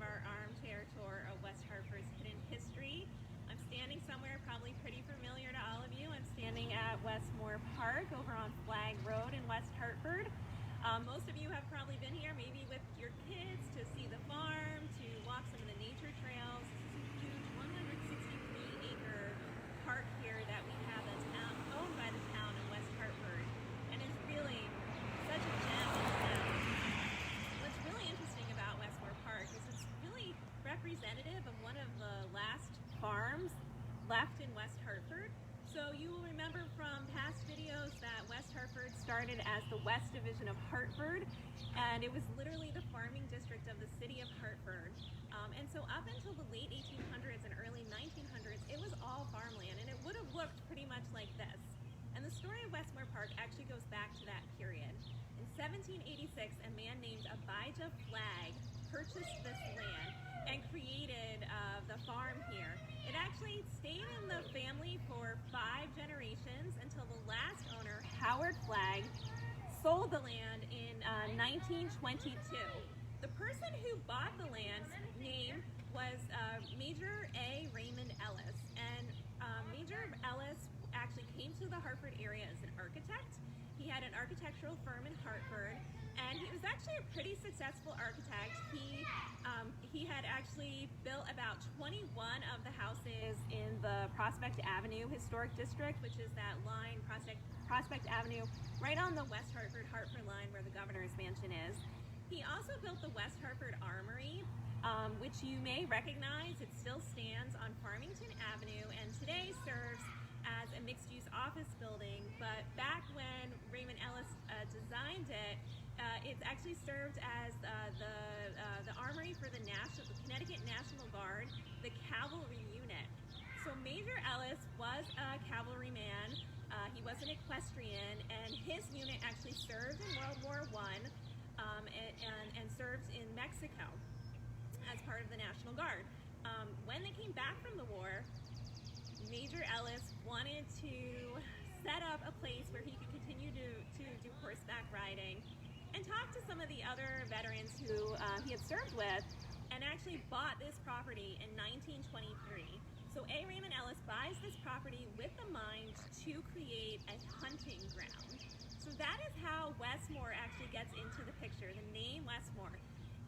our armchair tour of West Hartford's hidden history. I'm standing somewhere probably pretty familiar to all of you. I'm standing at Westmoor Park over on Flag Road in West Hartford. Most of you have probably been here, maybe with your kids, to see the farm, to walk some of the nature trails. This is a huge 163-acre park here that we have that's owned by the town in West Hartford, and it's really such a gem in town. What's really interesting about Westmoor Park is it's really representative of one of the last farms left in West Hartford. So you will remember from past videos that West Hartford started as the West Division of Hartford, and it was literally the farming district of the city of Hartford. And so up until the late 1800s and early 1900s, it was all farmland, and it would have looked pretty much like this. And the story of Westmoor Park actually goes back to that period. In 1786, a man named Abijah Flagg purchased this land and created the farm here. It actually stayed in the family for 5 generations until the last owner, Howard Flagg, sold the land in 1922. The person who bought the land's name was Major A. Raymond Ellis, and Major Ellis actually came to the Hartford area as an architect. He had an architectural firm in Hartford, and he was actually a pretty successful architect. He had actually built about 21 of the houses in the Prospect Avenue Historic District, which is that line, Prospect Avenue, right on the West Hartford line where the governor's mansion is. He also built the West Hartford Armory, which you may recognize. It still stands on Farmington Avenue and today serves as a mixed-use office building, but back when Raymond Ellis designed it, it actually served as the armory for the Connecticut National Guard, the cavalry unit. So Major Ellis was a cavalryman. He was an equestrian, and his unit actually served in World War I and served in Mexico as part of the National Guard. When they came back from the war, Major Ellis wanted to set up a place where he could continue to do horseback riding and talk to some of the other veterans who he had served with, and actually bought this property in 1923. So A. Raymond Ellis buys this property with the mind to create a hunting ground. So that is how Westmoor actually gets into the picture, the name Westmoor.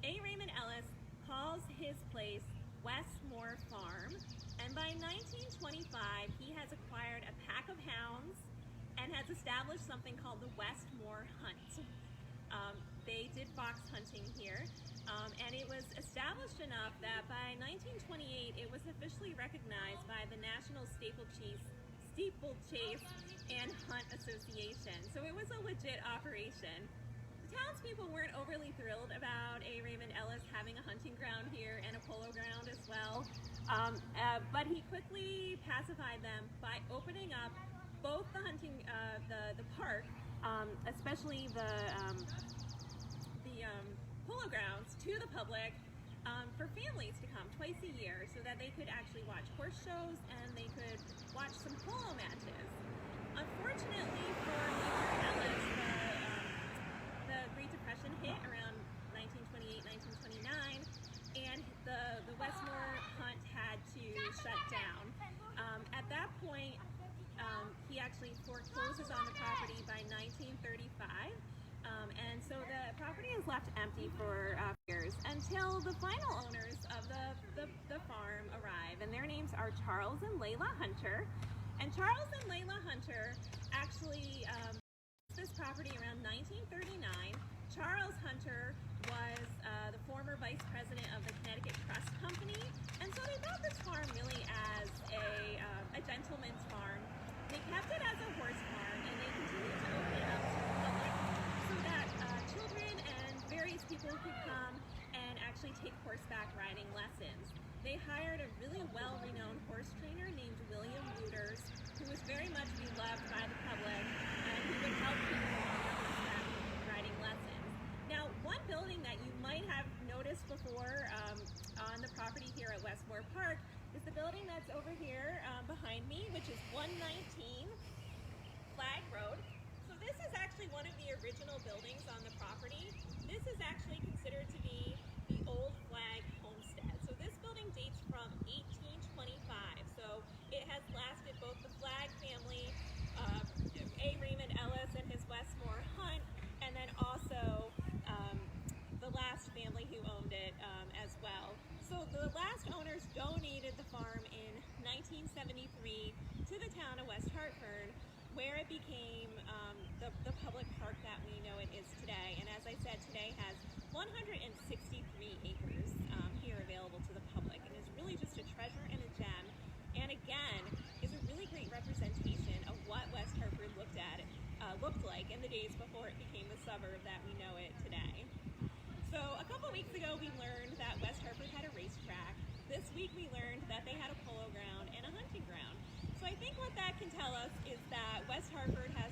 A. Raymond Ellis calls his place Westmoor Farm, and by 1925 he has acquired a pack of hounds and has established something called the Westmoor Hunt. They did fox hunting here, and it was established enough that by 1928 it was officially recognized by the National Steeplechase and Hunt Association. So it was a legit operation. The townspeople weren't overly thrilled about A. Raymond Ellis having a hunting ground here and a polo ground as well, but he quickly pacified them by opening up both the hunting, the park, especially the polo grounds, to the public for families to come twice a year so that they could actually watch horse shows and they could watch some polo matches. Unfortunately for Major Ellis, the Great Depression hit around 1928, 1929, and the Westmoor Hunt had to shut down. At that point, he actually forecloses on the property by 1935, and so the property is left empty for years until the final owners of the farm arrive, and their names are Charles and Layla Hunter. And Charles and Layla Hunter actually this property around 1939. Charles Hunter was the former vice president of the Connecticut Trust Company, and so they bought this farm really as a gentleman's farm. They kept it as a horse farm, and they continued to open it up to the public so that children and various people could come and actually take horseback riding lessons. They hired a really well-renowned horse trainer named William Wooters, who was very much beloved by the public, and who would help people on their horseback riding lessons. Now, one building that you might have noticed before on the property here at Westmoor Park is the building that's over here behind me, which is 119 Flag Road. So this is actually one of the original buildings on the property. This is actually considered to be the old Flag homestead. public park that we know it is today. And as I said, today has 163 acres here available to the public, and is really just a treasure and a gem. And again, is a really great representation of what West Hartford looked like in the days before it became the suburb that we know it today. So a couple weeks ago, we learned that West Hartford had a racetrack. This week, we learned that they had a polo ground and a hunting ground. So I think what that can tell us is that West Hartford has